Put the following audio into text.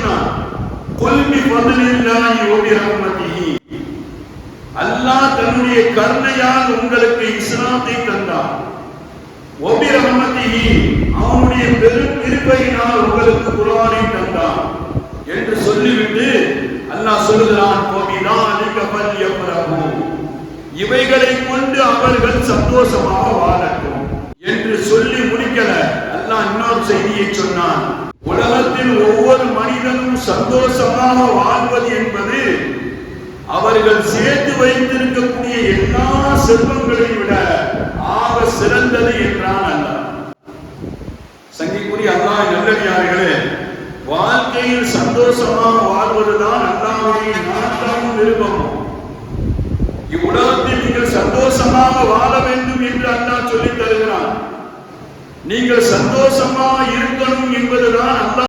சொன்னான், குல் பி ஃபத்லில்லாஹி வ பி ரஹ்மத்திஹி, அல்லாஹ் தன்னுடைய கருணையால் உங்களுக்கு இஸ்லாத்தை தந்தார். வ பி ரஹ்மத்திஹி, அவனுடைய பெரும் கிருபையினால் உங்களுக்கு குர்ஆனை தந்தார் என்று சொல்லிவிட்டு அல்லாஹ் சொல்கிறான், வபிதாலிக ஃபல்யஃப்ரஹு, இவைகளை கொண்டு அவர்கள் சந்தோஷமாக வாழட்டும் என்று சொல்லி முடிக்கல. அல்லாஹ் இன்னொரு செய்தியை சொன்னான், உலகத்தில் ஒவ்வொரு மனிதனும் சந்தோஷமாக வாழ்வது என்பது அவர்கள் சேர்த்து வைத்திருக்கக்கூடிய எல்லா செல்வங்களை விட ஆக சிறந்தது என்றான் அல்லாஹ். சங்கிக்குரிய அல்லாஹ் நல்லடியார்களே, வாழ்க்கையில் சந்தோஷமாக வாழ்வதுதான் அல்லாஹ்வுடைய நாட்டமும் விருப்பமும். இவ்வுலகத்தில் நீங்கள் சந்தோஷமாக வாழ வேண்டும் என்று அல்லாஹ் சொல்லித் தருகிறான். நீங்கள் சந்தோஷமாக இருக்கணும் என்பதுதான் அல்லாஹ்